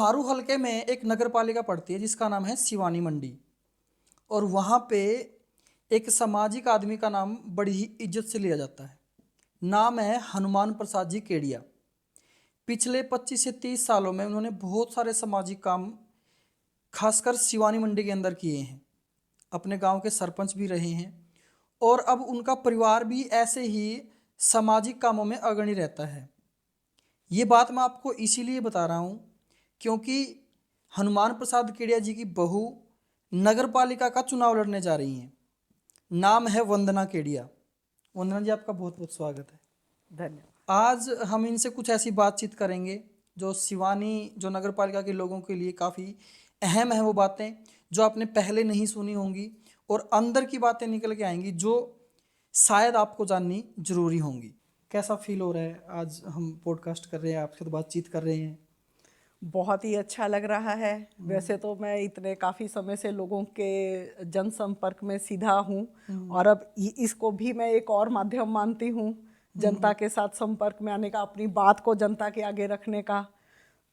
हारू हलके में एक नगर पालिका पड़ती है जिसका नाम है शिवानी मंडी। और वहाँ पे एक सामाजिक आदमी का नाम बड़ी ही इज्जत से लिया जाता है। नाम है हनुमान प्रसाद जी केडिया। पिछले 25 से 30 सालों में उन्होंने बहुत सारे सामाजिक काम खासकर शिवानी मंडी के अंदर किए हैं। अपने गांव के सरपंच भी रहे हैं और अब उनका परिवार भी ऐसे ही सामाजिक कामों में अग्रणी रहता है। ये बात मैं आपको इसीलिए बता रहा हूँ क्योंकि हनुमान प्रसाद केडिया जी की बहू नगर पालिका का चुनाव लड़ने जा रही हैं। नाम है वंदना केडिया। वंदना जी, आपका बहुत बहुत स्वागत है। धन्यवाद। आज हम इनसे कुछ ऐसी बातचीत करेंगे जो शिवानी जो नगर पालिका के लोगों के लिए काफ़ी अहम है। वो बातें जो आपने पहले नहीं सुनी होंगी और अंदर की बातें निकल के आएंगी जो शायद आपको जाननी जरूरी होंगी। कैसा फील हो रहा है? आज हम पॉडकास्ट कर रहे हैं, आपसे तो बातचीत कर रहे हैं। बहुत ही अच्छा लग रहा है। वैसे तो मैं इतने काफ़ी समय से लोगों के जनसंपर्क में सीधा हूँ और अब इसको भी मैं एक और माध्यम मानती हूँ जनता के साथ संपर्क में आने का, अपनी बात को जनता के आगे रखने का।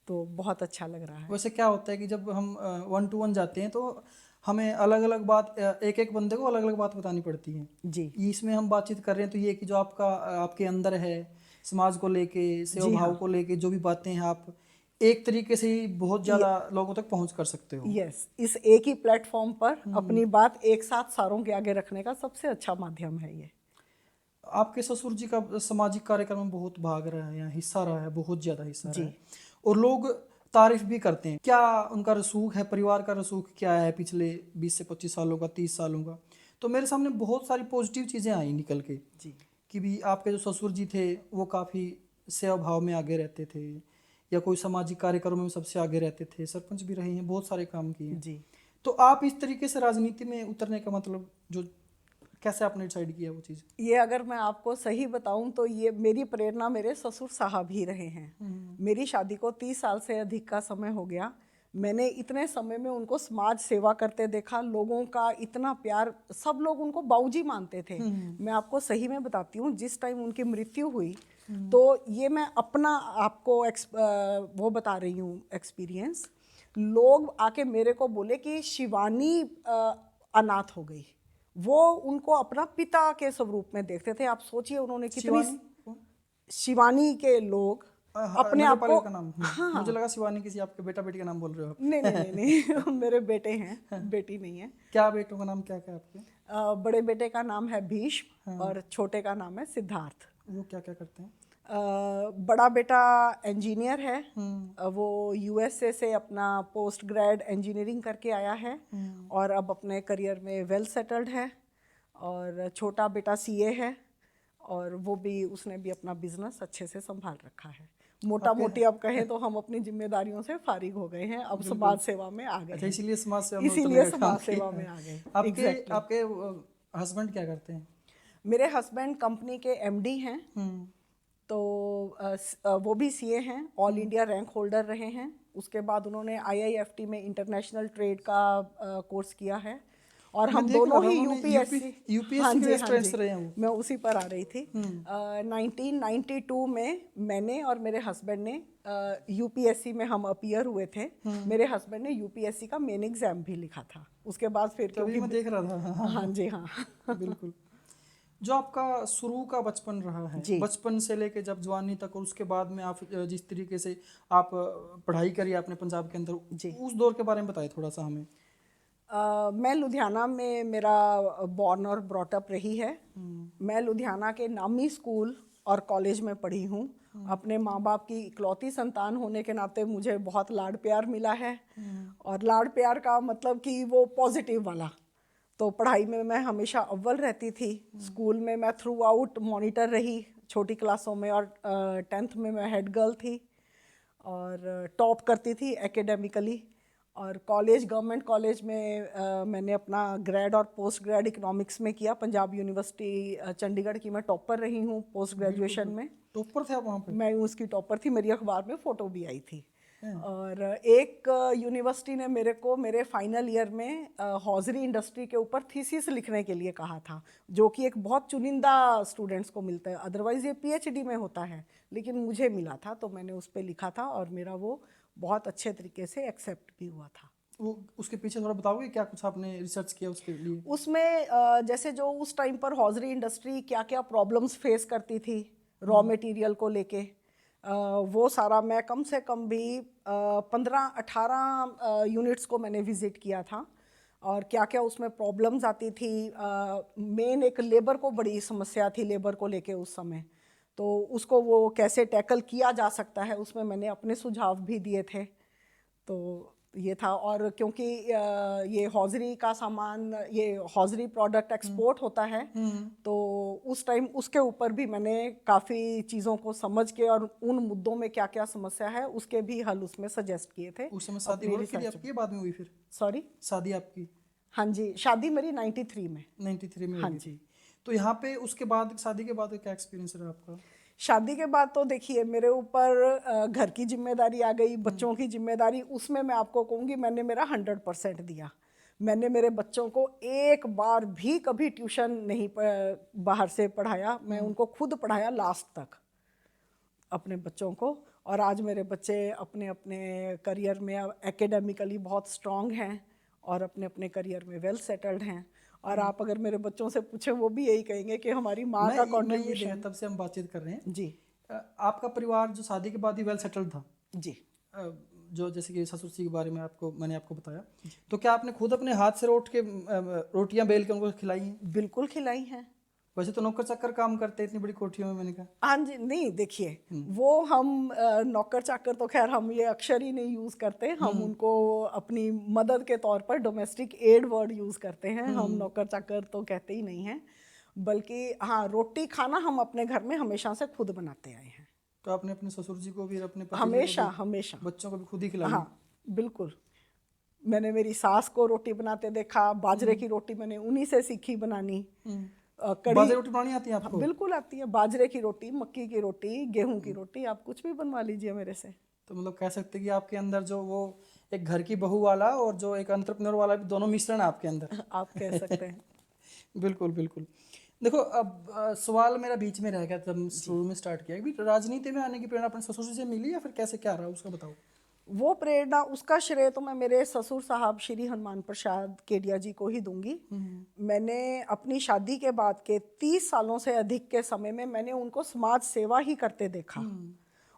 तो बहुत अच्छा लग रहा है। वैसे क्या होता है कि जब हम 1 to 1 जाते हैं तो हमें अलग अलग बात, एक एक बंदे को अलग अलग बात बतानी पड़ती है। जी इसमें हम बातचीत कर रहे हैं तो ये कि जो आपका आपके अंदर है समाज को लेके, सेवा जी भाव हाँ, को लेके जो भी बातें हैं, आप एक तरीके से ही बहुत ज़्यादा लोगों तक पहुंच कर सकते हो। यस, इस एक ही प्लेटफॉर्म पर अपनी बात एक साथ सारों के आगे रखने का सबसे अच्छा माध्यम है ये। आपके ससुर जी का सामाजिक कार्यक्रम में बहुत भाग रहा है या हिस्सा रहा है, बहुत ज़्यादा हिस्सा रहा जी है और लोग तारीफ भी करते हैं। क्या उनका रसूख है, परिवार का रसूख क्या है पिछले 20 से 25 सालों का, 30 सालों का? तो मेरे सामने बहुत सारी पॉजिटिव चीज़ें आई निकल के जी कि भी आपके जो ससुर जी थे वो काफ़ी सेवा भाव में आगे रहते थे या कोई सामाजिक कार्यक्रमों में सबसे आगे रहते थे, सरपंच भी रहे हैं, बहुत सारे काम किए हैं। जी। तो आप इस तरीके से राजनीति में उतरने का मतलब जो कैसे आपने डिसाइड किया वो चीज़? ये अगर मैं आपको सही बताऊं तो ये मेरी प्रेरणा मेरे ससुर साहब ही रहे हैं। मेरी शादी को 30 साल से अधिक का समय हो गया। मैंने इतने समय में उनको समाज सेवा करते देखा, लोगों का इतना प्यार, सब लोग उनको बाऊजी मानते थे। मैं आपको सही में बताती हूँ, जिस टाइम उनकी मृत्यु हुई तो ये मैं अपना आपको वो बता रही हूँ एक्सपीरियंस। लोग आके मेरे को बोले कि शिवानी अनाथ हो गई। वो उनको अपना पिता के स्वरूप में देखते थे। आप सोचिए उन्होंने कितनी, शिवानी कौन? शिवानी के लोग अपने नगर आप को, पालिका का नाम? हाँ मुझे हाँ, लगा शिवानी किसी आपके बेटा बेटी का नाम बोल रहे हो आप। नहीं नहीं नहीं नहीं मेरे बेटे हैं, बेटी नहीं है। क्या बेटों का नाम क्या क्या है आपके? बड़े बेटे का नाम है भीष्म हाँ। और छोटे का नाम है सिद्धार्थ। वो क्या क्या करते हैं? बड़ा बेटा इंजीनियर है। हम्म। वो यूएसए से अपना पोस्ट ग्रेड इंजीनियरिंग करके आया है और अब अपने करियर में वेल सेटल्ड है। और छोटा बेटा सीए है और वो भी, उसने भी अपना बिजनेस अच्छे से संभाल रखा है। मोटा आपके मोटी अब कहें तो हम अपनी जिम्मेदारियों से फारिग हो गए हैं, अब समाज सेवा में आ गए अच्छा, हैं। इसीलिए समाज सेवा में उतरने इसीलिए का काम समाज सेवा किया में है। आ गए। आपके एग्जैक्टली आपके हस्बैंड क्या करते हैं? मेरे हस्बैंड कंपनी के एमडी हैं। हम्म। तो वो भी सीए हैं, ऑल इंडिया रैंक होल्डर रहे हैं। उसके बाद उन्होंने आईआईएफटी में इंटरनेशनल ट्रेड का कोर्स किया है और मैं हम देख रहा दोनों था ही उन्होंने यूपीएससी। हाँ यूपीएससी के जी लिए हाँ एस्पिरेंट्स जी, रहे हैं वो। मैं उसी पर आ रही थी। 1992 में मैंने और मेरे हस्बैंड ने यूपीएससी में हम अपीयर हुए थे। मेरे हस्बैंड ने यूपीएससी का मेन एग्जाम भी लिखा था। उसके बाद फिर तभी क्योंकि मैं देख रहा था। हाँ, हाँ, हाँ हाँ, जी हाँ बिल्कुल। जो आपका शुरू का बचपन रहा है, जी। बचपन से लेके जब जवानी तक और उसके बाद में आप जिस तरीके से आप पढ़ाई करी आपने पंजाब के अंदर, जी उस दौर के बारे में बताइए थोड़ा सा हमें। मैं लुधियाना में मेरा बॉर्न और ब्रॉटअप रही है। मैं लुधियाना के नामी स्कूल और कॉलेज में पढ़ी हूँ। अपने माँ बाप की इकलौती संतान होने के नाते मुझे बहुत लाड प्यार मिला है और लाड प्यार का मतलब कि वो पॉजिटिव वाला। तो पढ़ाई में मैं हमेशा अव्वल रहती थी। स्कूल में मैं थ्रू आउट मॉनिटर रही छोटी क्लासों में और 10th में मैं हेड गर्ल थी और टॉप करती थी एकेडमिकली। और कॉलेज, गवर्नमेंट कॉलेज में मैंने अपना ग्रेड और पोस्ट ग्रेड इकोनॉमिक्स में किया। पंजाब यूनिवर्सिटी चंडीगढ़ की मैं टॉपर रही हूँ पोस्ट ग्रेजुएशन में। टॉपर थे आप वहाँ पे? मैं उसकी टॉपर थी, मेरी अखबार में फ़ोटो भी आई थी। हैं? और एक यूनिवर्सिटी ने मेरे को मेरे फाइनल ईयर में हॉजरी इंडस्ट्री के ऊपर थीसिस लिखने के लिए कहा था, जो कि एक बहुत चुनिंदा स्टूडेंट्स को मिलता है, अदरवाइज़ ये पीएचडी में होता है, लेकिन मुझे मिला था तो मैंने उस पर लिखा था और मेरा वो बहुत अच्छे तरीके से एक्सेप्ट भी हुआ था। वो उसके पीछे थोड़ा बताओगे, क्या कुछ आपने रिसर्च किया उसके लिए? उसमें जैसे जो उस टाइम पर हॉजरी इंडस्ट्री क्या क्या प्रॉब्लम्स फेस करती थी रॉ मटेरियल को लेके, वो सारा मैं कम से कम भी 15-18 यूनिट्स को मैंने विज़िट किया था, और क्या क्या उसमें प्रॉब्लम्स आती थी। मेन एक लेबर को बड़ी समस्या थी लेबर को लेके उस समय, तो उसको वो कैसे टैकल किया जा सकता है उसमें मैंने अपने सुझाव भी दिए थे। तो ये था, और क्योंकि ये हौजरी का सामान, ये हौजरी प्रोडक्ट एक्सपोर्ट होता है, तो उस टाइम उसके ऊपर भी मैंने काफ़ी चीज़ों को समझ के और उन मुद्दों में क्या क्या समस्या है उसके भी हल उसमें सजेस्ट किए थे। उस समय शादी हो रखी थी आपकी, बाद में हुई फिर सॉरी, शादी आपकी? हाँ जी, शादी मेरी 93 में। 93 में हाँ हुई जी। थी। तो यहाँ पे उसके बाद, शादी के बाद क्या एक्सपीरियंस रहा आपका? शादी के बाद तो देखिए मेरे ऊपर घर की जिम्मेदारी आ गई, बच्चों की जिम्मेदारी, उसमें मैं आपको कहूँगी मैंने मेरा 100% दिया। मैंने मेरे बच्चों को एक बार भी कभी ट्यूशन नहीं बाहर से पढ़ाया, मैं उनको खुद पढ़ाया लास्ट तक अपने बच्चों को। और आज मेरे बच्चे अपने अपने करियर में एकेडमिकली बहुत स्ट्रांग हैं और अपने अपने करियर में वेल सेटल्ड हैं। और आप अगर मेरे बच्चों से पूछे वो भी यही कहेंगे कि हमारी माँ का मैं ये कंट्रीब्यूशन। देखा, तब से हम बातचीत कर रहे हैं। जी आपका परिवार जो शादी के बाद ही वेल सेटल्ड था, जी। जो जैसे कि ससुर जी के बारे में मैंने आपको बताया, तो क्या आपने खुद अपने हाथ से रोटियां बेल के उनको खिलाई हैं? बिल्कुल खिलाई हैं। वैसे तो नौकर चाकर काम करते हैं इतनी बड़ी कोठियों में, मैंने कहा। हाँ जी, नहीं देखिए, वो हम नौकर चाकर तो खैर हम ये अक्षर ही नहीं यूज़ करते, हम उनको अपनी मदद के तौर पर डोमेस्टिक एड वर्ड यूज़ करते हैं, हम नौकर चाकर तो कहते ही नहीं हैं। बल्कि हाँ, रोटी खाना हम अपने घर में हमेशा से खुद बनाते आए हैं। तो आपने अपने ससुर जी को भी, अपने पति जी को हमेशा भी, हमेशा। बच्चों को भी खुद ही खिलाई? हाँ बिल्कुल। मैंने मेरी सास को रोटी बनाते देखा, बाजरे की रोटी मैंने उन्हीं से सीखी बनानी। कढ़ी, बाजरे रोटी बनानी आती है हाँ, आपको? बिल्कुल आती है। बाजरे की रोटी, मक्की की रोटी, गेहूं की रोटी, आप कुछ भी बनवा लीजिए मेरे से। तो मतलब कह सकते हैं कि आपके अंदर जो वो एक घर की बहू वाला और जो एक एंटरप्रेन्योर वाला भी, दोनों मिश्रण है आपके अंदर। आप कह सकते हैं। बिल्कुल बिल्कुल। देखो, अब सवाल मेरा बीच में रह गया तब शुरू में स्टार्ट किया कि राजनीति में आने की प्रेरणा अपने ससुर जी से मिली या फिर कैसे क्या रहा, उसका बताओ। वो प्रेरणा, उसका श्रेय तो मैं मेरे ससुर साहब श्री हनुमान प्रसाद केडिया जी को ही दूंगी। मैंने अपनी शादी के बाद के 30 सालों से अधिक के समय में मैंने उनको समाज सेवा ही करते देखा।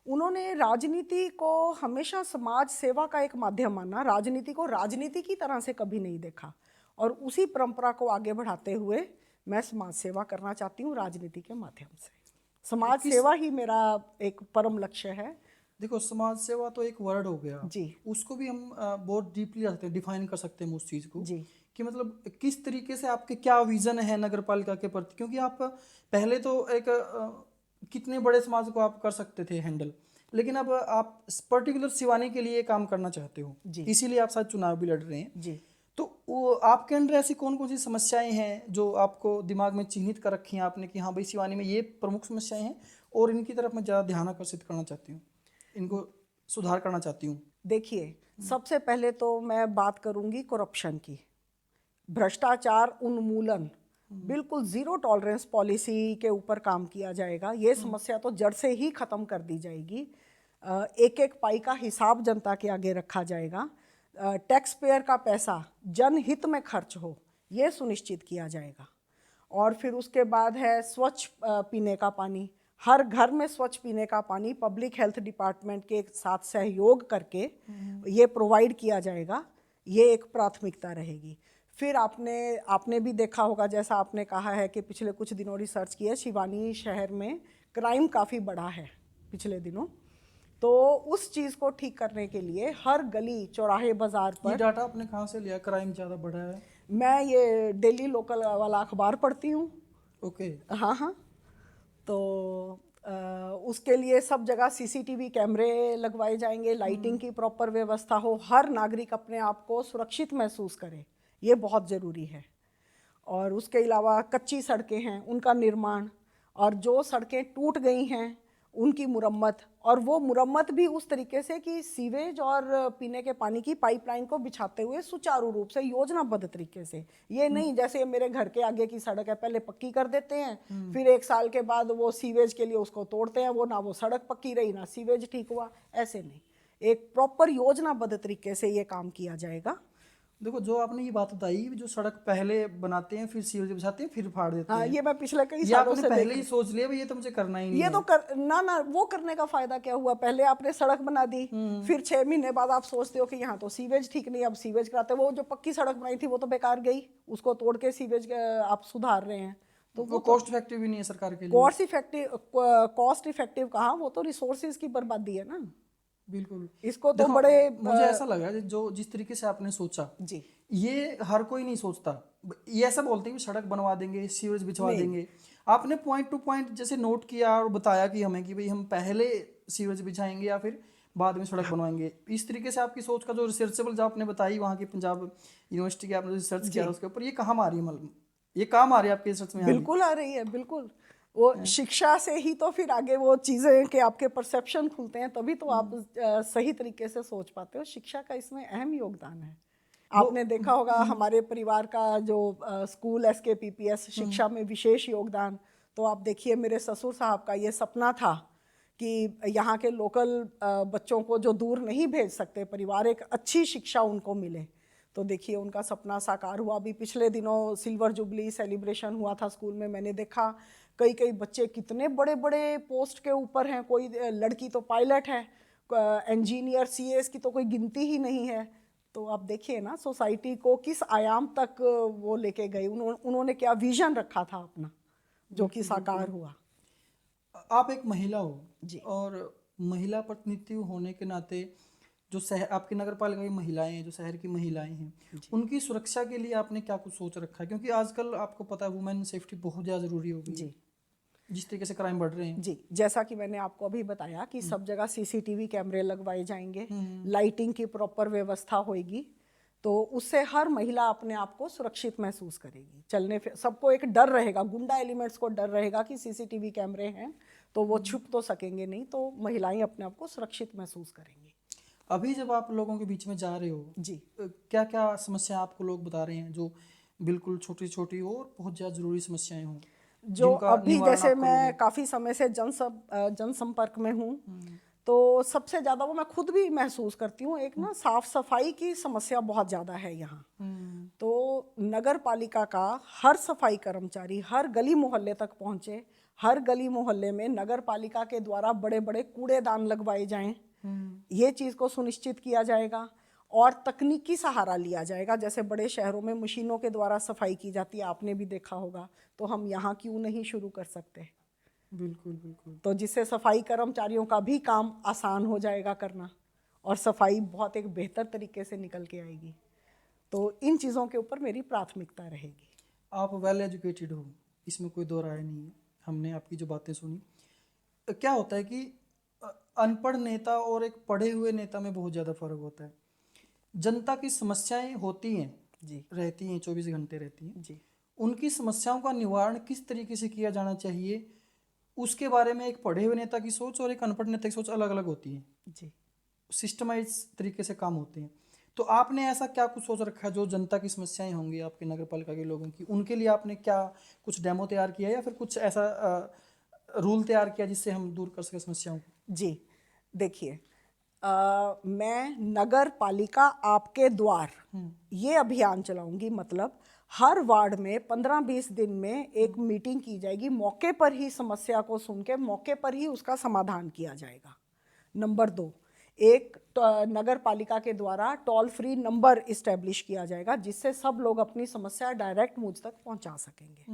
उन्होंने राजनीति को हमेशा समाज सेवा का एक माध्यम माना, राजनीति को राजनीति की तरह से कभी नहीं देखा। और उसी परंपरा को आगे बढ़ाते हुए मैं समाज सेवा करना चाहती हूँ राजनीति के माध्यम से। समाज सेवा ही मेरा एक परम लक्ष्य है। देखो, समाज सेवा तो एक वर्ड हो गया जी, उसको भी हम बहुत डीपली रखते हैं, डिफाइन कर सकते हैं उस चीज़ को जी। कि मतलब किस तरीके से आपके क्या विजन है नगर पालिका के प्रति, क्योंकि आप पहले तो एक कितने बड़े समाज को आप कर सकते थे हैंडल, लेकिन अब आप पर्टिकुलर सिवानी के लिए काम करना चाहते हो, जी। इसीलिए आप शायद चुनाव भी लड़ रहे हैं। जी। तो वो आपके अंदर ऐसी कौन कौन सी समस्याएं हैं जो आपको दिमाग में चिन्हित कर रखी हैं आपने कि हाँ भाई, सिवानी में ये प्रमुख समस्याएं हैं और इनकी तरफ मैं ज़्यादा ध्यान आकर्षित करना चाहती हूँ, इनको सुधार करना चाहती हूँ? देखिए, सबसे पहले तो मैं बात करूंगी करप्शन की, भ्रष्टाचार उन्मूलन, बिल्कुल जीरो टॉलरेंस पॉलिसी के ऊपर काम किया जाएगा। ये समस्या तो जड़ से ही खत्म कर दी जाएगी। एक एक पाई का हिसाब जनता के आगे रखा जाएगा। टैक्स पेयर का पैसा जनहित में खर्च हो, ये सुनिश्चित किया जाएगा। और फिर उसके बाद है स्वच्छ पीने का पानी, हर घर में स्वच्छ पीने का पानी पब्लिक हेल्थ डिपार्टमेंट के साथ सहयोग करके ये प्रोवाइड किया जाएगा। ये एक प्राथमिकता रहेगी। फिर आपने भी देखा होगा, जैसा आपने कहा है कि पिछले कुछ दिनों रिसर्च की है, शिवानी शहर में क्राइम काफ़ी बढ़ा है पिछले दिनों। तो उस चीज़ को ठीक करने के लिए हर गली चौराहे बाजार ये पर, डाटा आपने कहाँ से लिया, क्राइम ज़्यादा बढ़ा है? मैं ये डेली लोकल वाला अखबार पढ़ती हूँ। ओके। हाँ हाँ। तो उसके लिए सब जगह सीसीटीवी कैमरे लगवाए जाएंगे, लाइटिंग की प्रॉपर व्यवस्था हो, हर नागरिक अपने आप को सुरक्षित महसूस करे, ये बहुत ज़रूरी है। और उसके अलावा कच्ची सड़कें हैं उनका निर्माण, और जो सड़कें टूट गई हैं उनकी मुरम्मत, और वो मुरम्मत भी उस तरीके से कि सीवेज और पीने के पानी की पाइपलाइन को बिछाते हुए सुचारू रूप से योजनाबद्ध तरीके से। ये नहीं जैसे मेरे घर के आगे की सड़क है, पहले पक्की कर देते हैं, फिर 1 साल के बाद वो सीवेज के लिए उसको तोड़ते हैं, वो ना वो सड़क पक्की रही ना सीवेज ठीक हुआ, ऐसे नहीं। एक प्रॉपर योजनाबद्ध तरीके से ये काम किया जाएगा। देखो, जो आपने ये बात बताई, जो सड़क पहले बनाते हैं, फिर सीवरेज बिछाते हैं, फिर फाड़ देते हाँ, हैं, ये मैं पिछले कई ये सालों आपने से पहले देख ही रही। सोच लिया भाई ये तो मुझे करना ही नहीं ये है। तो ना वो करने का फायदा क्या हुआ? पहले आपने सड़क बना दी, फिर 6 महीने बाद आप सोचते हो कि यहाँ तो सीवेज ठीक नहीं, अब सीवेज कराते। वो जो पक्की सड़क बनाई थी वो तो बेकार गई, उसको तोड़ के सीवेज आप सुधार रहे हैं। तो वो कॉस्ट इफेक्टिव भी नहीं है सरकार के लिए। कॉस्ट इफेक्टिव कहाँ, वो तो रिसोर्सेज की बर्बादी है ना। बिल्कुल। इसको तो देखो, बड़े मुझे ऐसा लगा जो जिस तरीके से आपने सोचा, जी ये हर कोई नहीं सोचता। ये ऐसा बोलते हैं कि सड़क बनवा देंगे, सीवरेज बिछवा नहीं। देंगे। आपने पॉइंट टू पॉइंट जैसे नोट किया और बताया कि हमें कि भाई हम पहले सीवरेज बिछाएंगे या फिर बाद में सड़क बनवाएंगे। इस तरीके से आपकी सोच का जो रिसर्चेबल जो आपने बताई वहाँ की पंजाब यूनिवर्सिटी के आपने रिसर्च किया था उसके ऊपर, ये कहाँ आ रही है? मतलब ये काम आ रही है आपके रिसर्च में? बिल्कुल आ रही है, बिल्कुल। वो शिक्षा से ही तो फिर आगे वो चीज़ें कि आपके परसेप्शन खुलते हैं, तभी तो आप सही तरीके से सोच पाते हो। शिक्षा का इसमें अहम योगदान है। आपने देखा होगा हमारे परिवार का जो स्कूल SKPPS शिक्षा में विशेष योगदान। तो आप देखिए, मेरे ससुर साहब का ये सपना था कि यहाँ के लोकल बच्चों को जो दूर नहीं भेज सकते परिवार, एक अच्छी शिक्षा उनको मिले। तो देखिए उनका सपना साकार हुआ। अभी पिछले दिनों सिल्वर जुबली सेलिब्रेशन हुआ था स्कूल में, मैंने देखा कई कई बच्चे कितने बड़े बड़े पोस्ट के ऊपर हैं। कोई लड़की तो पायलट है, इंजीनियर, CS की तो कोई गिनती ही नहीं है। तो आप देखिए ना, सोसाइटी को किस आयाम तक वो लेके गए। उन्होंने क्या विजन रखा था अपना, जो कि साकार हुआ। आप एक महिला हो जी और महिला प्रतिनिधित्व होने के नाते जो शहर आपकी नगर पालिका की महिलाएं हैं, जो शहर की महिलाएं हैं, उनकी सुरक्षा के लिए आपने क्या कुछ सोच रखा है? क्योंकि आजकल आपको पता है वुमेन सेफ्टी बहुत ज़्यादा ज़रूरी हो गई है, जी जिस तरीके से क्राइम बढ़ रहे हैं। जी, जैसा कि मैंने आपको अभी बताया कि सब जगह CCTV कैमरे लगवाए जाएंगे, लाइटिंग की प्रॉपर व्यवस्था होगी, तो उससे हर महिला अपने आप को सुरक्षित महसूस करेगी। चलने फिर सबको एक डर रहेगा, गुंडा एलिमेंट्स को डर रहेगा कि CCTV कैमरे हैं, तो वो छुप तो सकेंगे नहीं, तो महिलाएं अपने आप को सुरक्षित महसूस करेंगी। अभी जब आप लोगों के बीच में जा रहे हो, जी, क्या क्या समस्या आपको लोग बता रहे हैं जो बिल्कुल छोटी छोटी और बहुत ज़्यादा ज़रूरी समस्याएं हों, जो जिनका अभी निवारण जैसे आप मैं करोगे? काफ़ी समय से जनसंपर्क में हूँ, तो सबसे ज़्यादा वो मैं खुद भी महसूस करती हूँ, एक ना साफ सफाई की समस्या बहुत ज़्यादा है यहाँ। तो नगर पालिका का हर सफाई कर्मचारी हर गली मोहल्ले तक पहुँचे, हर गली मोहल्ले में नगर पालिका के द्वारा बड़े बड़े कूड़ेदान लगवाए जाएं, ये चीज़ को सुनिश्चित किया जाएगा। और तकनीकी सहारा लिया जाएगा, जैसे बड़े शहरों में मशीनों के द्वारा सफाई की जाती है, आपने भी देखा होगा, तो हम यहाँ क्यों नहीं शुरू कर सकते? बिल्कुल बिल्कुल। तो जिससे सफाई कर्मचारियों का भी काम आसान हो जाएगा करना, और सफाई बहुत एक बेहतर तरीके से निकल के आएगी। तो इन चीज़ों के ऊपर मेरी प्राथमिकता रहेगी। आप वेल एजुकेटेड हो, इसमें कोई दो राय नहीं है। हमने आपकी जो बातें सुनी, क्या होता है कि अनपढ़ नेता और एक पढ़े हुए नेता में बहुत ज़्यादा फर्क होता है। जनता की समस्याएं होती हैं, जी रहती हैं, 24 घंटे रहती हैं। जी उनकी समस्याओं का निवारण किस तरीके से किया जाना चाहिए, उसके बारे में एक पढ़े हुए नेता की सोच और एक अनपढ़ नेता की सोच अलग अलग होती है। जी सिस्टमाइज तरीके से काम होते हैं। तो आपने ऐसा क्या कुछ सोच रखा है जो जनता की समस्याएं होंगी आपके नगर पालिका के लोगों की, उनके लिए आपने क्या कुछ डेमो तैयार किया या फिर कुछ ऐसा रूल तैयार किया जिससे हम दूर कर सकें समस्याओं को? जी, देखिए, मैं नगर पालिका आपके द्वार ये अभियान चलाऊंगी। मतलब हर वार्ड में 15-20 दिन में एक मीटिंग की जाएगी, मौके पर ही समस्या को सुन के मौके पर ही उसका समाधान किया जाएगा। नंबर 2, एक नगर पालिका के द्वारा टोल फ्री नंबर इस्टेब्लिश किया जाएगा, जिससे सब लोग अपनी समस्या डायरेक्ट मुझ तक पहुंचा सकेंगे।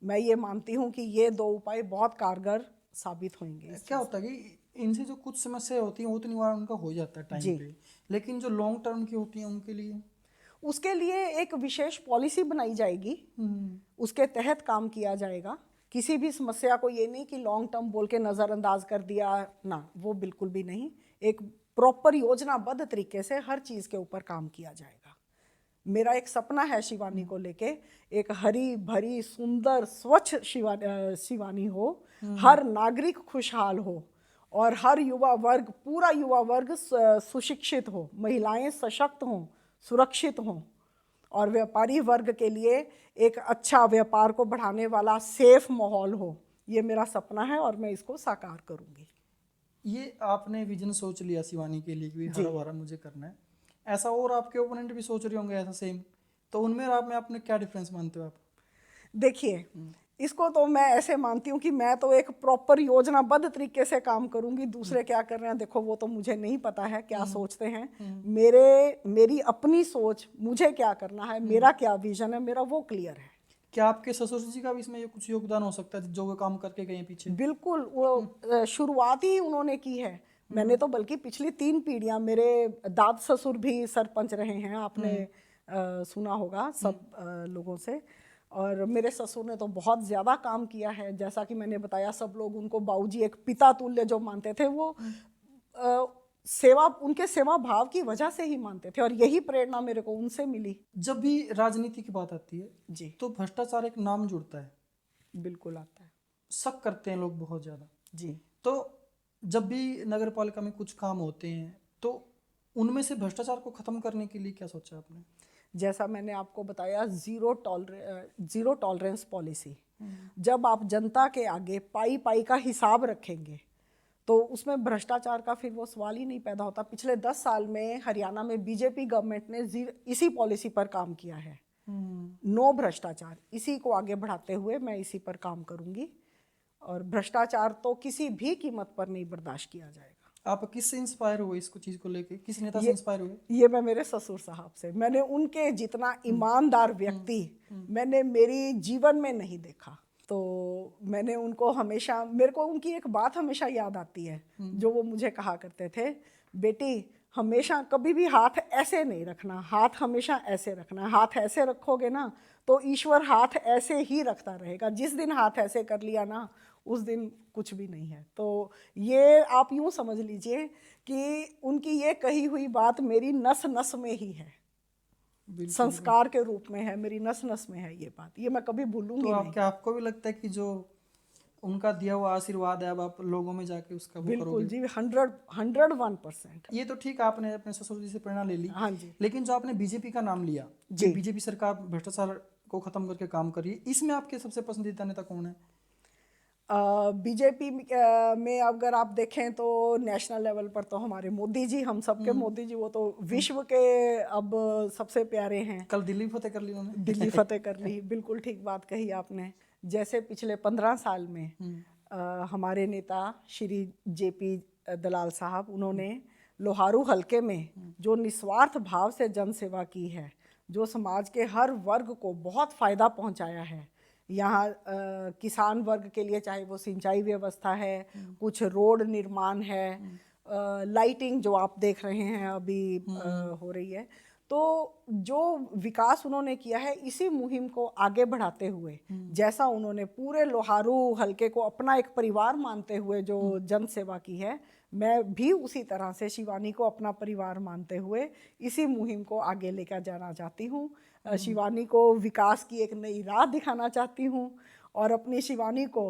मैं ये मानती हूँ कि ये 2 उपाय बहुत कारगर साबित होंगे। क्या होता है कि इनसे जो कुछ समस्याएं होती हैं वो तो निवारण उनका हो जाता है टाइम पे, लेकिन जो लॉन्ग टर्म की होती हैं उनके लिए, उसके लिए एक विशेष पॉलिसी बनाई जाएगी, उसके तहत काम किया जाएगा। किसी भी समस्या को ये नहीं कि लॉन्ग टर्म बोल के नज़रअंदाज कर दिया ना, वो बिल्कुल भी नहीं। एक प्रॉपर योजनाबद्ध तरीके से हर चीज़ के ऊपर काम किया जाएगा। मेरा एक सपना है शिवानी को लेके, एक हरी भरी सुंदर स्वच्छ शिवानी हो, हर नागरिक खुशहाल हो और हर युवा वर्ग, पूरा युवा वर्ग सुशिक्षित हो, महिलाएं सशक्त हों, सुरक्षित हों, और व्यापारी वर्ग के लिए एक अच्छा व्यापार को बढ़ाने वाला सेफ माहौल हो। ये मेरा सपना है और मैं इसको साकार करूंगी। ये आपने विजन सोच लिया शिवानी के लिए कि जी। हरा भरा मुझे करना है, ऐसा और आपके ओपोनेंट भी सोच रहे होंगे ऐसा सेम, तो उनमें और आप में आपने क्या डिफरेंस मानते हो आप? देखिए, इसको तो मैं ऐसे मानती हूँ कि मैं तो एक प्रॉपर योजनाबद्ध तरीके से काम करूंगी। दूसरे क्या कर रहे हैं देखो, वो तो मुझे नहीं पता है क्या सोचते हैं। मेरी अपनी सोच, मुझे क्या करना है, मेरा क्या विजन है, मेरा वो क्लियर है। क्या आपके ससुर जी का भी इसमें ये कुछ योगदान हो सकता है जो वो काम करके गए पीछे? बिल्कुल, वो शुरुआत ही उन्होंने की है। मैंने तो बल्कि पिछली 3 पीढ़ियां, मेरे दाद ससुर भी सरपंच रहे हैं, आपने सुना होगा सब लोगों से। और मेरे ससुर ने तो बहुत ज़्यादा काम किया है। जैसा कि मैंने बताया, सब लोग उनको बाबूजी एक पिता तुल्य जो मानते थे, वो सेवा, उनके सेवा भाव की वजह से ही मानते थे, और यही प्रेरणा मेरे को उनसे मिली। जब भी राजनीति की बात आती है जी, तो भ्रष्टाचार एक नाम जुड़ता है, बिल्कुल आता है। शक करते हैं लोग बहुत ज़्यादा। जी, तो जब भी नगर पालिका में कुछ काम होते हैं तो उनमें से भ्रष्टाचार को खत्म करने के लिए क्या सोचा आपने? जैसा मैंने आपको बताया, जीरो टॉलरेंस पॉलिसी। जब आप जनता के आगे पाई पाई का हिसाब रखेंगे तो उसमें भ्रष्टाचार का फिर वो सवाल ही नहीं पैदा होता। पिछले 10 साल में हरियाणा में बीजेपी गवर्नमेंट ने इसी पॉलिसी पर काम किया है, नो भ्रष्टाचार। इसी को आगे बढ़ाते हुए मैं इसी पर काम करूंगी, और भ्रष्टाचार तो किसी भी कीमत पर नहीं बर्दाश्त किया जाएगा। आप किससे इंस्पायर हुए इसको चीज़ को लेके, किस नेता से ये इंस्पायर हुए? ये मैं मेरे ससुर साहब से, मैंने उनके जितना ईमानदार व्यक्ति मैंने मेरी जीवन में नहीं देखा। तो मैंने उनको हमेशा, मेरे को उनकी एक बात हमेशा याद आती है जो वो मुझे कहा करते थे, बेटी हमेशा कभी भी हाथ ऐसे नहीं रखना, हाथ हमेशा ऐसे रखना। हाथ ऐसे रखोगे ना तो ईश्वर हाथ ऐसे ही रखता रहेगा। जिस दिन हाथ ऐसे कर लिया ना, उस दिन कुछ भी नहीं है। तो ये आप यूं समझ लीजिए कि उनकी ये कही हुई बात मेरी नस नस में ही है, बिल्कुल। संस्कार के रूप में है, मेरी नस नस में है ये बात। ये मैं कभी तो भूलूंगी नहीं। आपको भी लगता है कि जो उनका दिया हुआ आशीर्वाद है अब आप लोगों में जाके उसका वो बिल्कुल करोगे? जी, 101%। ये तो ठीक है, आपने अपने ससुर जी से प्रेरणा ले ली, हाँ जी। लेकिन जो आपने बीजेपी का नाम लिया कि जी, बीजेपी सरकार भ्रष्टाचार को खत्म करके काम कर रही है, इसमें आपके सबसे पसंदीदा नेता कौन है? बीजेपी में अगर आप देखें तो नेशनल लेवल पर तो हमारे मोदी जी, हम सबके मोदी जी, वो तो विश्व के अब सबसे प्यारे हैं। कल दिल्ली फतेह कर ली उन्होंने। दिल्ली फतेह कर ली, बिल्कुल ठीक बात कही आपने। जैसे पिछले 15 साल में हमारे नेता श्री जेपी दलाल साहब, उन्होंने लोहारू हलके में जो निस्वार्थ भाव से जन सेवा की है, जो समाज के हर वर्ग को बहुत फायदा पहुंचाया है। यहाँ किसान वर्ग के लिए चाहे वो सिंचाई व्यवस्था है, कुछ रोड निर्माण है, लाइटिंग जो आप देख रहे हैं अभी हो रही है। तो जो विकास उन्होंने किया है, इसी मुहिम को आगे बढ़ाते हुए, जैसा उन्होंने पूरे लोहारू हलके को अपना एक परिवार मानते हुए जो जन सेवा की है, मैं भी उसी तरह से शिवानी को अपना परिवार मानते हुए इसी मुहिम को आगे लेकर जाना चाहती हूँ। शिवानी को विकास की एक नई राह दिखाना चाहती हूँ, और अपनी शिवानी को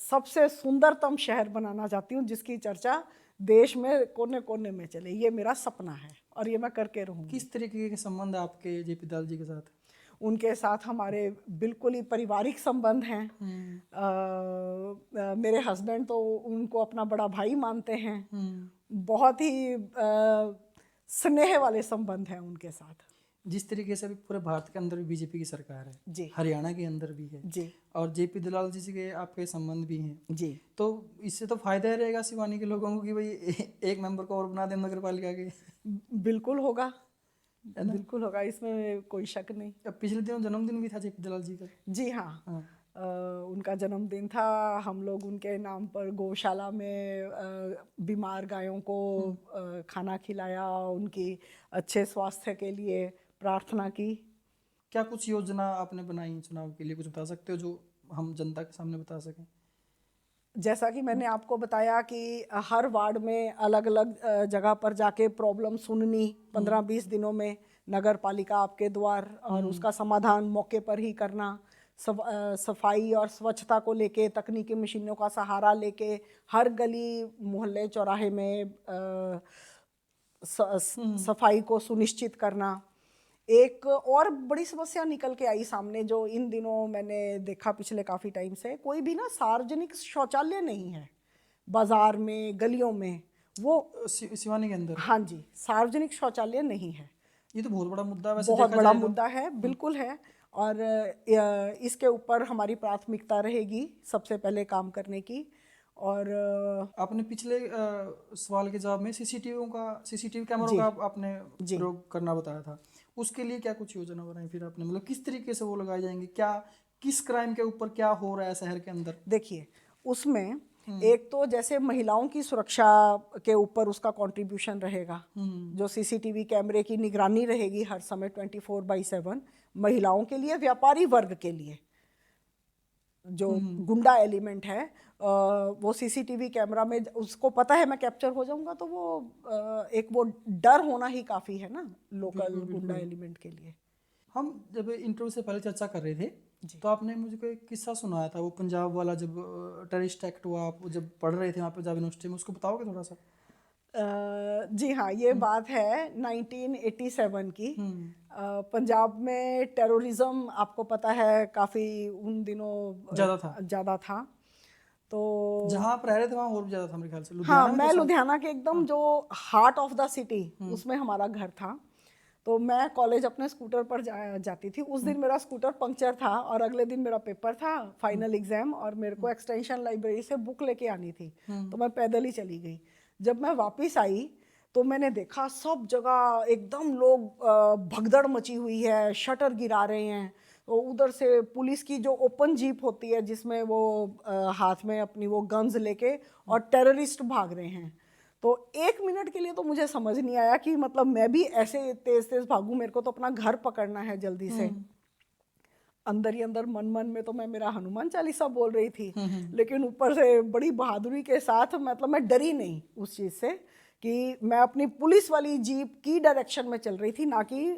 सबसे सुंदरतम शहर बनाना चाहती हूँ, जिसकी चर्चा देश में कोने कोने में चले। ये मेरा सपना है और ये मैं करके रहूँगी। किस तरीके के संबंध है आपके जेपी दलाल जी के साथ? उनके साथ हमारे बिल्कुल ही पारिवारिक संबंध हैं। मेरे हस्बैंड तो उनको अपना बड़ा भाई मानते हैं। बहुत ही स्नेह वाले संबंध हैं उनके साथ। जिस तरीके से अभी पूरे भारत के अंदर भी बीजेपी की सरकार है, जी हरियाणा के अंदर भी है जी और जेपी दलाल जी के आपके संबंध भी हैं, जी, तो इससे तो फायदा ही रहेगा शिवानी के लोगों को कि भाई एक मेंबर को और बना दें नगर पालिका के। बिल्कुल होगा, बिल्कुल होगा, इसमें कोई शक नहीं। अब पिछले दिनों जन्मदिन भी था जेपी दलाल जी का। जी हाँ, उनका जन्मदिन था। हम लोग उनके नाम पर गौशाला में बीमार गायों को खाना खिलाया, उनकी अच्छे स्वास्थ्य के लिए प्रार्थना की। क्या कुछ योजना आपने बनाई चुनाव के लिए, कुछ बता सकते हो जो हम जनता के सामने बता सकें? जैसा कि मैंने आपको बताया कि हर वार्ड में अलग अलग जगह पर जाके प्रॉब्लम सुननी, 15-20 दिनों में नगर पालिका आपके द्वार, और उसका समाधान मौके पर ही करना। सफाई और स्वच्छता को लेके तकनीकी मशीनों का सहारा लेके हर गली मोहल्ले चौराहे में सफाई को सुनिश्चित करना। एक और बड़ी समस्या निकल के आई सामने, जो इन दिनों मैंने देखा पिछले काफ़ी टाइम से, कोई भी ना सार्वजनिक शौचालय नहीं है। बाजार में, गलियों में, वो सिवानी के अंदर? हाँ जी, सार्वजनिक शौचालय नहीं है। ये तो बहुत बड़ा मुद्दा है वैसे बहुत देखा बड़ा जाए तो। मुद्दा है, बिल्कुल है। और इसके ऊपर हमारी प्राथमिकता रहेगी सबसे पहले काम करने की। और आपने पिछले सवाल के जवाब में सीसीटीवी कैमरों जी का आपने जी प्रयोग करना बताया था। उसके लिए क्या कुछ योजना बनाई फिर आपने, मतलब किस तरीके से वो लगाए जाएंगे, क्या किस क्राइम के ऊपर क्या हो रहा है शहर के अंदर? देखिए, उसमें एक तो जैसे महिलाओं की सुरक्षा के ऊपर उसका कंट्रीब्यूशन रहेगा। जो सीसीटीवी कैमरे की निगरानी रहेगी हर समय 24/7 महिलाओं के लिए, व्यापारी वर्ग के लिए। जो गुंडा एलिमेंट है वो सीसीटीवी कैमरा में उसको पता है मैं कैप्चर हो जाऊंगा, तो वो एक वो डर होना ही काफ़ी है ना लोकल गुंडा एलिमेंट के लिए। हम जब इंटरव्यू से पहले चर्चा कर रहे थे जी तो आपने मुझे कोई किस्सा सुनाया था, वो पंजाब वाला, जब टेररिस्ट एक्ट हुआ, आप जब पढ़ रहे थे वहाँ पे पंजाब यूनिवर्सिटी में, उसको बताओगे थोड़ा सा? जी हाँ, ये बात है 1987 की। पंजाब में टेररिज्म आपको पता है काफ़ी उन दिनों ज़्यादा था। ज़्यादा था। तो जहाँ आप रह रहे थे वहाँ और भी ज़्यादा था मेरे ख्याल से, हाँ, लुधियाना में तो मैं शायद। लुधियाना के एकदम जो हार्ट ऑफ द सिटी उसमें हमारा घर था। तो मैं कॉलेज अपने स्कूटर पर जाती थी। उस दिन मेरा स्कूटर पंक्चर था और अगले दिन मेरा पेपर था, फाइनल एग्जाम, और मेरे को एक्सटेंशन लाइब्रेरी से बुक लेके आनी थी। तो मैं पैदल ही चली गई। जब मैं वापस आई तो मैंने देखा सब जगह एकदम लोग भगदड़ मची हुई है, शटर गिरा रहे हैं। तो उधर से पुलिस की जो ओपन जीप होती है जिसमें वो हाथ में अपनी वो गन्स लेके और टेररिस्ट भाग रहे हैं। तो एक मिनट के लिए तो मुझे समझ नहीं आया कि मतलब मैं भी ऐसे तेज तेज भागूं, मेरे को तो अपना घर पकड़ना है जल्दी से। अंदर ही अंदर मन मन में तो मैं मेरा हनुमान चालीसा बोल रही थी, लेकिन ऊपर से बड़ी बहादुरी के साथ मतलब मैं डरी नहीं उस चीज़ से कि मैं अपनी पुलिस वाली जीप की डायरेक्शन में चल रही थी, ना कि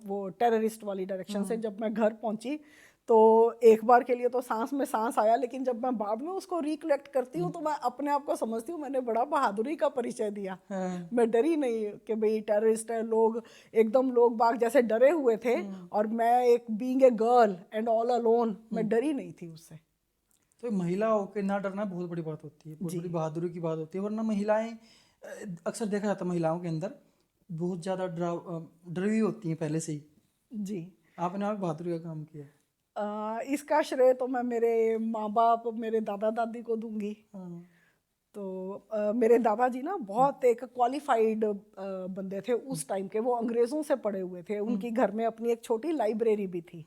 वो टेररिस्ट वाली डायरेक्शन से। जब मैं घर पहुंची तो एक बार के लिए तो सांस में सांस आया, लेकिन जब मैं बाद में उसको रिकलेक्ट करती हूँ तो मैं अपने आप को समझती हूँ मैंने बड़ा बहादुरी का परिचय दिया। मैं डरी नहीं कि भाई टेररिस्ट है, लोग एकदम लोग बाग जैसे डरे हुए थे, और मैं एक being a girl and all alone, मैं डरी नहीं थी उससे। तो महिला होकर ना डरना बहुत बड़ी बात होती है, बहुत जी बड़ी बहादुरी की बात होती है। वरना महिलाएं अक्सर देखा जाता है महिलाओं के अंदर बहुत ज़्यादा डरी होती हैं पहले से ही। जी आपने और बहादुरी का काम किया। इसका श्रेय तो मैं मेरे माँ बाप, मेरे दादा दादी को दूंगी। हाँ। तो मेरे दादाजी ना बहुत एक क्वालिफाइड बंदे थे उस टाइम के। वो अंग्रेज़ों से पढ़े हुए थे, उनकी घर में अपनी एक छोटी लाइब्रेरी भी थी।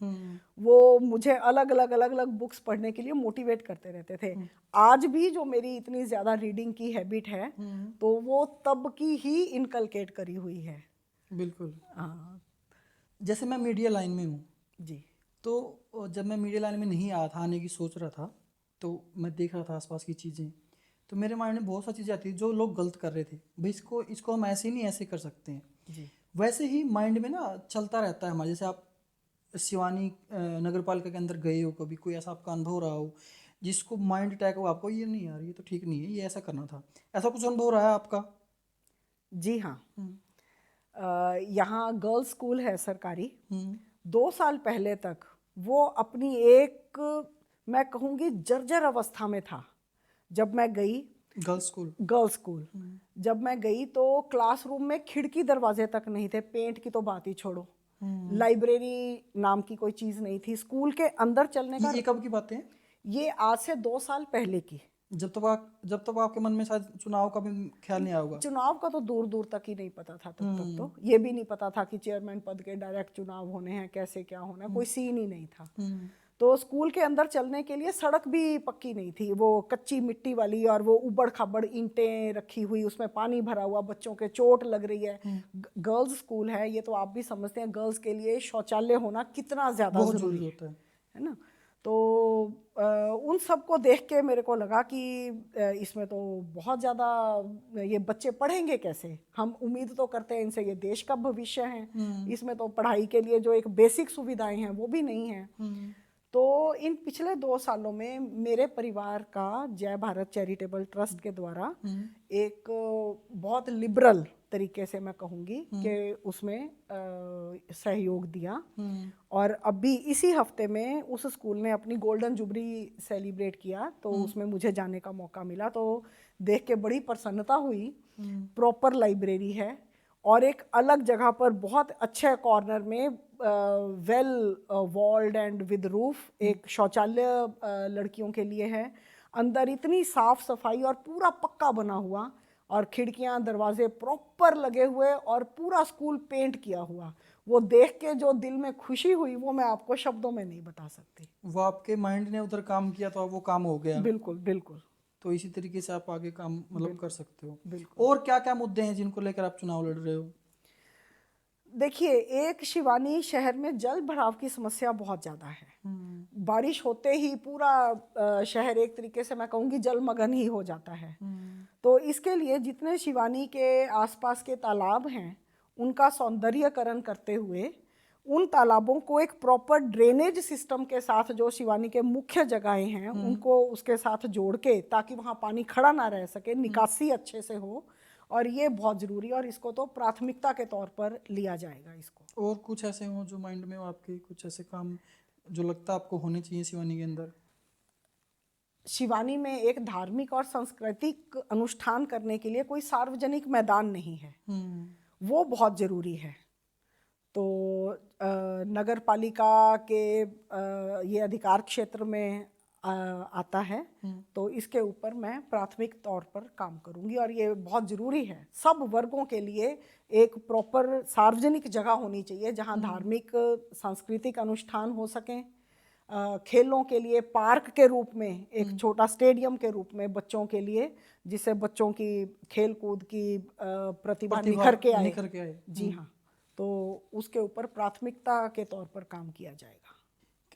वो मुझे अलग अलग बुक्स पढ़ने के लिए मोटिवेट करते रहते थे। आज भी जो मेरी इतनी ज़्यादा रीडिंग की हैबिट है तो वो तब की ही इनकलकेट करी हुई है। बिल्कुल। हाँ जैसे मैं मीडिया लाइन में हूँ, जी तो जब मैं मीडिया लाइन में नहीं आया था, आने की सोच रहा था, तो मैं देख रहा था आसपास की चीज़ें, तो मेरे माइंड में बहुत सारी चीज़ें आती थी जो लोग गलत कर रहे थे, भाई इसको इसको हम ऐसे ही नहीं ऐसे कर सकते हैं। जी वैसे ही माइंड में ना चलता रहता है हमारे। जैसे आप शिवानी नगर पालिका के अंदर गए हो, कभी कोई ऐसा आपका अनुभव रहा हो जिसको माइंड अटैक हो, आपको ये नहीं यार ये तो ठीक नहीं है, ये ऐसा करना था, ऐसा कुछ अनुभव रहा है आपका? जी हाँ। यहाँ गर्ल्स स्कूल है सरकारी। हम्म। 2 साल पहले तक वो अपनी एक, मैं कहूँगी जर्जर अवस्था में था। जब मैं गई गर्ल्स स्कूल? गर्ल्स स्कूल, जब मैं गई तो क्लासरूम में खिड़की दरवाजे तक नहीं थे, पेंट की तो बात ही छोड़ो। लाइब्रेरी नाम की कोई चीज़ नहीं थी। स्कूल के अंदर चलने का, ये कब की बातें हैं? ये आज से 2 साल पहले की। जब तक आपके मन में शायद चुनाव का भी ख्याल नहीं आया होगा। चुनाव का तो दूर दूर तक ही नहीं पता था तब तक। तो ये भी नहीं पता था कि चेयरमैन पद के डायरेक्ट चुनाव होने हैं, कैसे क्या होना है, कोई सीन ही नहीं था। तो स्कूल के अंदर चलने के लिए सड़क भी पक्की नहीं थी, वो कच्ची मिट्टी वाली, और वो उबड़ खाबड़ ईंटें रखी हुई, उसमें पानी भरा हुआ, बच्चों के चोट लग रही है। गर्ल्स स्कूल है, ये तो आप भी समझते हैं गर्ल्स के लिए शौचालय होना कितना ज़्यादा बहुत ज़रूरी जरूरी होता है। है ना। तो उन सब को देख के मेरे को लगा कि इसमें तो बहुत ज़्यादा ये बच्चे पढ़ेंगे कैसे। हम उम्मीद तो करते हैं इनसे, ये देश का भविष्य है, इसमें तो पढ़ाई के लिए जो एक बेसिक सुविधाएं हैं वो भी नहीं है। तो इन पिछले 2 सालों में मेरे परिवार का जय भारत चैरिटेबल ट्रस्ट के द्वारा एक बहुत लिबरल तरीके से मैं कहूँगी कि उसमें सहयोग दिया। और अभी इसी हफ्ते में उस स्कूल ने अपनी गोल्डन जुबली सेलिब्रेट किया, तो उसमें मुझे जाने का मौका मिला, तो देख के बड़ी प्रसन्नता हुई। प्रॉपर लाइब्रेरी है और एक अलग जगह पर बहुत अच्छे कॉर्नर में well walled and with roof एक शौचालय लड़कियों के लिए है। अंदर इतनी साफ सफाई और पूरा पक्का बना हुआ, और खिड़कियां दरवाजे प्रॉपर लगे हुए, और पूरा स्कूल पेंट किया हुआ। वो देख के जो दिल में खुशी हुई वो मैं आपको शब्दों में नहीं बता सकती। वो आपके माइंड ने उधर काम किया तो अब वो काम हो गया। बिल्कुल बिल्कुल तो इसी तरीके से आप आगे काम मतलब कर सकते हो। बिल्कुल। और क्या क्या मुद्दे हैं जिनको लेकर आप चुनाव लड़ रहे हो? देखिए, एक शिवानी शहर में जल भराव की समस्या बहुत ज़्यादा है। बारिश होते ही पूरा शहर एक तरीके से मैं कहूँगी जलमग्न ही हो जाता है। तो इसके लिए जितने शिवानी के आसपास के तालाब हैं उनका सौंदर्यकरण करते हुए उन तालाबों को एक प्रॉपर ड्रेनेज सिस्टम के साथ, जो शिवानी के मुख्य जगहें हैं उनको उसके साथ जोड़ के, ताकि वहाँ पानी खड़ा ना रह सके, निकासी अच्छे से हो। और ये बहुत ज़रूरी है, और इसको तो प्राथमिकता के तौर पर लिया जाएगा इसको। और कुछ ऐसे हो जो माइंड में हो आपके, कुछ ऐसे काम जो लगता है आपको होने चाहिए शिवानी के अंदर? शिवानी में एक धार्मिक और सांस्कृतिक अनुष्ठान करने के लिए कोई सार्वजनिक मैदान नहीं है, वो बहुत ज़रूरी है। तो नगर पालिका के ये अधिकार क्षेत्र में आता है, तो इसके ऊपर मैं प्राथमिक तौर पर काम करूंगी, और ये बहुत ज़रूरी है। सब वर्गों के लिए एक प्रॉपर सार्वजनिक जगह होनी चाहिए जहां धार्मिक सांस्कृतिक अनुष्ठान हो सकें। खेलों के लिए पार्क के रूप में एक छोटा स्टेडियम के रूप में बच्चों के लिए, जिससे बच्चों की खेल कूद की प्रतिभा निखर के आए। जी हाँ, तो उसके ऊपर प्राथमिकता के तौर पर काम किया जाएगा।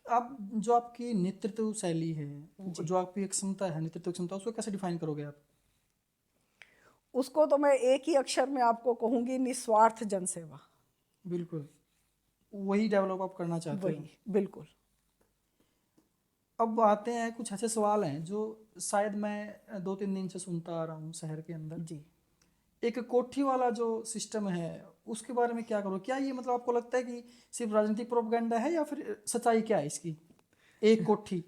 आप जो आपकी नेतृत्व शैली है, जो आपकी एक क्षमता है, नेतृत्व क्षमता, उसको कैसे डिफाइन करोगे आप? उसको तो मैं एक ही अक्षर में आपको कहूंगी, निस्वार्थ जनसेवा। बिल्कुल, वही डेवलप आप करना चाहते हो। वही, बिल्कुल। अब आते हैं, कुछ ऐसे सवाल हैं जो शायद मैं 2-3 दिन से सुनता आ रहा हूँ शहर के अंदर। जी। एक कोठी वाला जो सिस्टम है उसके बारे में क्या करो? क्या ये मतलब आपको लगता है कि सिर्फ राजनीतिक प्रोपेगेंडा है, या फिर सच्चाई क्या है इसकी? एक कोठी।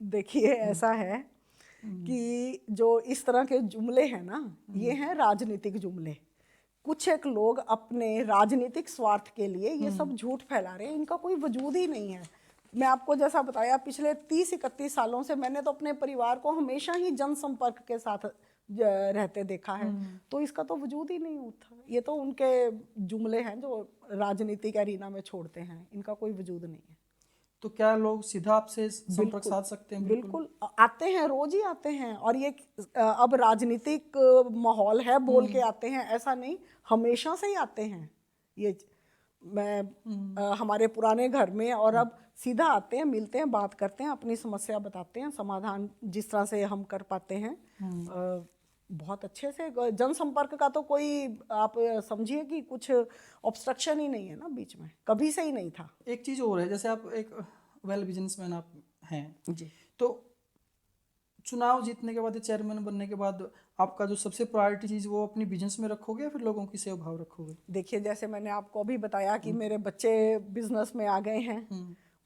देखिए, ऐसा है कि जो इस तरह के जुमले हैं ना, ये हैं राजनीतिक जुमले। कुछ एक लोग अपने राजनीतिक स्वार्थ के लिए ये सब झूठ फैला रहे हैं, इनका कोई वजूद ही नहीं है। मैं आपको जैसा बताया, पिछले 30-31 सालों से मैंने तो अपने परिवार को हमेशा ही जनसंपर्क के साथ रहते देखा है, तो इसका तो वजूद ही नहीं होता। ये तो उनके जुमले हैं जो राजनीतिक एरिना में छोड़ते हैं, इनका कोई वजूद नहीं है। तो क्या लोग सीधा आपसे संपर्क साध सकते हैं? बिल्कुल आते हैं, रोज ही आते हैं। और ये अब राजनीतिक माहौल है बोल के आते हैं ऐसा नहीं, हमेशा से ही आते हैं। ये मैं हमारे पुराने घर में, और अब सीधा आते हैं, मिलते हैं, बात करते हैं, अपनी समस्या बताते हैं, समाधान जिस तरह से हम कर पाते हैं बहुत अच्छे से। जनसंपर्क का तो कोई आप समझिए कि कुछ ऑब्स्ट्रक्शन ही नहीं है ना बीच में, कभी से ही नहीं था। एक चीज़ और है, जैसे आप एक वेल बिजनेसमैन आप हैं जी। तो चुनाव जीतने के बाद, चेयरमैन बनने के बाद, आपका जो सबसे प्रायोरिटी चीज़ वो अपनी बिजनेस में रखोगे या फिर लोगों की सेवा भाव रखोगे? देखिए, जैसे मैंने आपको अभी बताया कि मेरे बच्चे बिजनेस में आ गए हैं,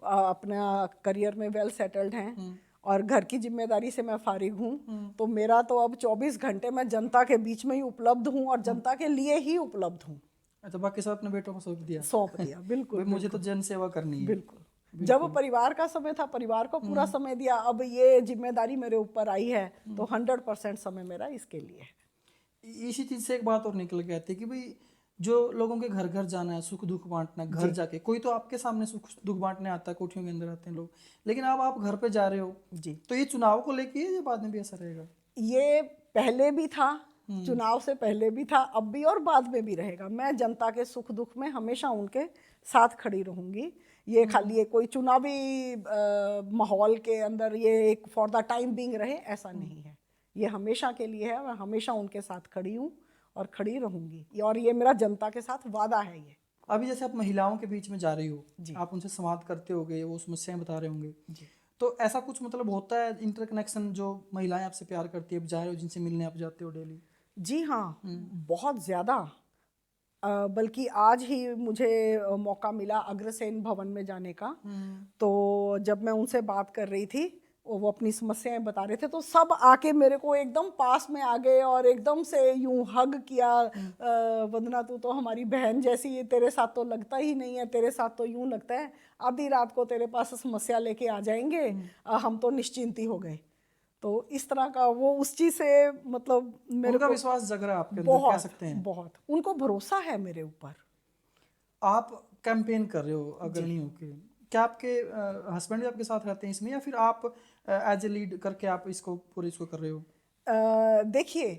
अपना करियर में वेल सेटल्ड हैं, और घर की जिम्मेदारी से मैं फारिग हूँ, तो मेरा तो अब 24 घंटे मैं जनता के बीच में ही उपलब्ध हूँ और जनता के लिए ही उपलब्ध हूँ। अच्छा, बाकी सब अपने बेटों को सौंप दिया। बिल्कुल, भाई मुझे तो जन सेवा करनी है। बिल्कुल। जब परिवार का समय था, परिवार को पूरा समय दिया। अब ये जिम्मेदारी मेरे ऊपर आई है, तो 100% समय मेरा इसके लिए है। इसी चीज़ से एक बात और निकल के आती है कि भाई जो लोगों के घर घर जाना है, सुख दुख बांटना, घर जाके कोई तो आपके सामने सुख दुख बांटने आता है, कोठियों के अंदर आते हैं लोग, लेकिन अब आप घर पे जा रहे हो जी। तो ये चुनाव को लेके ये बाद में भी ऐसा रहेगा? ये पहले भी था, चुनाव से पहले भी था, अब भी और बाद में भी रहेगा। मैं जनता के सुख दुख में हमेशा उनके साथ खड़ी रहूंगी। ये खाली ये कोई चुनावी माहौल के अंदर ये एक फॉर द टाइम बीइंग रहे, ऐसा नहीं है। ये हमेशा के लिए है, मैं हमेशा उनके साथ खड़ी हूँ और खड़ी रहूंगी, और ये मेरा जनता के साथ वादा है। ये अभी जैसे आप महिलाओं के बीच में जा रही हो, आप उनसे संवाद करते होगे, वो समस्याएं बता रहे होंगे, तो ऐसा कुछ मतलब होता है इंटरकनेक्शन, जो महिलाएं आपसे प्यार करती है, आप जा रहे हो जिनसे मिलने आप जाते हो डेली? जी हाँ, बहुत ज़्यादा। बल्कि आज ही मुझे मौका मिला अग्रसेन भवन में जाने का। तो जब मैं उनसे बात कर रही थी, वो अपनी समस्याएं बता रहे थे, तो सब आके मेरे को एकदम पास में आ गए और एकदम से यूं हग किया। वंदना, तू तो हमारी बहन जैसी है, तेरे साथ तो लगता ही नहीं है, तेरे साथ तो यूं लगता है आधी रात को तेरे पास समस्या लेके आ जाएंगे। हम तो निश्चिंत ही हो गए। तो इस तरह का वो उस चीज़ से मतलब मेरे उनका को विश्वास जग रहा है आपके अंदर, कह बहुत सकते हैं। बहुत उनको भरोसा है मेरे ऊपर। आप कैंपेन कर रहे हो अग्रणी होके, क्या आपके हस्बैंड भी आपके साथ रहते हैं इसमें, या फिर आप एज ए लीड करके आप इसको पूरे इसको कर रहे हो? देखिए,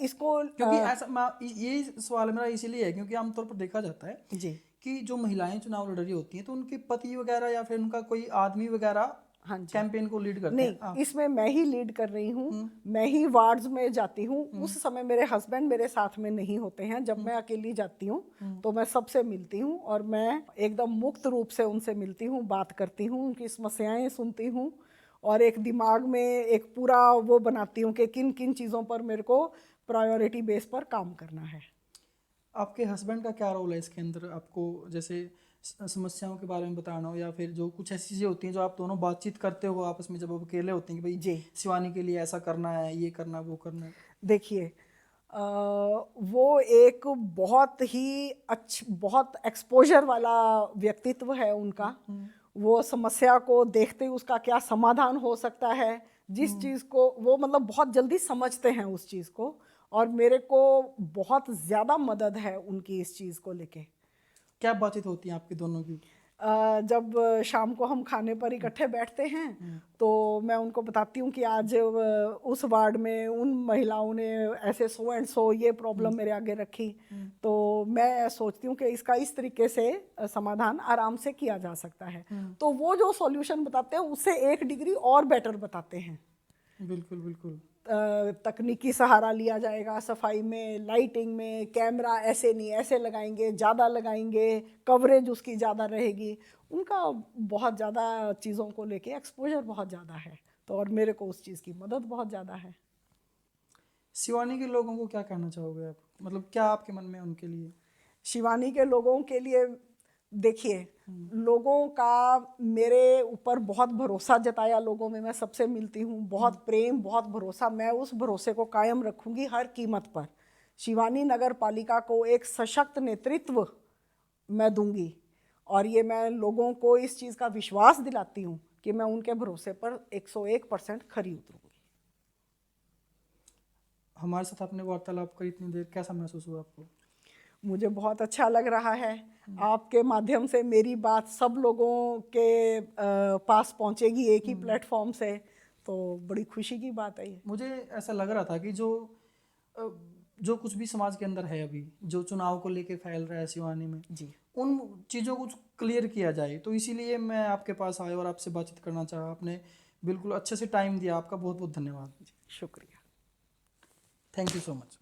इसको क्योंकि ऐसा ये सवाल मेरा इसीलिए है क्योंकि आमतौर पर देखा जाता है जी कि जो महिलाएं चुनाव लड़ रही होती हैं तो उनके पति वगैरह या फिर उनका कोई आदमी वगैरह हाँ जी, कैंपेन को लीड करते हैं। नहीं, इसमें मैं ही लीड कर रही हूँ। मैं ही वार्ड्स में जाती हूँ। उस समय मेरे हस्बैंड मेरे साथ में नहीं होते हैं। जब मैं अकेली जाती हूँ तो मैं सबसे मिलती हूँ और मैं एकदम मुक्त रूप से उनसे मिलती हूँ, बात करती हूँ, उनकी समस्याएं सुनती हूँ और एक दिमाग में एक पूरा वो बनाती हूँ कि किन किन चीज़ों पर मेरे को प्रायोरिटी बेस पर काम करना है। आपके हस्बैंड का क्या रोल है इसके अंदर? आपको जैसे समस्याओं के बारे में बताना हो या फिर जो कुछ ऐसी चीज़ें होती हैं जो आप दोनों बातचीत करते हो आपस में, जब आप अकेले होते हैं कि भाई जी, शिवानी के लिए ऐसा करना है, ये करना है, वो करना है? देखिए, वो एक बहुत एक्सपोजर वाला व्यक्तित्व है उनका। वो समस्या को देखते ही उसका क्या समाधान हो सकता है, जिस चीज़ को वो मतलब बहुत जल्दी समझते हैं उस चीज़ को। और मेरे को बहुत ज़्यादा मदद है उनकी इस चीज़ को लेके। क्या बातचीत होती है आपकी दोनों की? जब शाम को हम खाने पर इकट्ठे बैठते हैं तो मैं उनको बताती हूँ कि आज उस वार्ड में उन महिलाओं ने ऐसे सो एंड सो ये प्रॉब्लम मेरे आगे रखी। तो मैं सोचती हूँ कि इसका इस तरीके से समाधान आराम से किया जा सकता है। तो वो जो सॉल्यूशन बताते हैं उससे 1 डिग्री और बेटर बताते हैं। बिल्कुल बिल्कुल। तकनीकी सहारा लिया जाएगा सफाई में, लाइटिंग में, कैमरा ऐसे नहीं ऐसे लगाएंगे, ज़्यादा लगाएंगे, कवरेज उसकी ज़्यादा रहेगी। उनका बहुत ज़्यादा चीज़ों को लेके एक्सपोजर बहुत ज़्यादा है, तो और मेरे को उस चीज़ की मदद बहुत ज़्यादा है। शिवानी के लोगों को क्या कहना चाहोगे आप? मतलब क्या आपके मन में उनके लिए? शिवानी के लोगों के लिए, देखिए, लोगों का मेरे ऊपर बहुत भरोसा जताया लोगों में मैं सबसे मिलती हूँ, बहुत प्रेम, बहुत भरोसा। मैं उस भरोसे को कायम रखूंगी हर कीमत पर। शिवानी नगर पालिका को एक सशक्त नेतृत्व मैं दूंगी और ये मैं लोगों को इस चीज़ का विश्वास दिलाती हूँ कि मैं उनके भरोसे पर 101% खरी उतरूंगी। हमारे साथ आपने वार्तालाप करी इतनी देर, कैसा महसूस हुआ आपको? मुझे बहुत अच्छा लग रहा है। आपके माध्यम से मेरी बात सब लोगों के पास पहुंचेगी एक ही प्लेटफॉर्म से, तो बड़ी खुशी की बात है ये। मुझे ऐसा लग रहा था कि अ, जो कुछ भी समाज के अंदर है अभी, जो चुनाव को लेके फैल रहा है शिवानी में, जी, उन चीज़ों को क्लियर किया जाए, तो इसीलिए मैं आपके पास आया और आपसे बातचीत करना चाहा। आपने बिल्कुल अच्छे से टाइम दिया, आपका बहुत बहुत धन्यवाद। शुक्रिया। Thank you so much.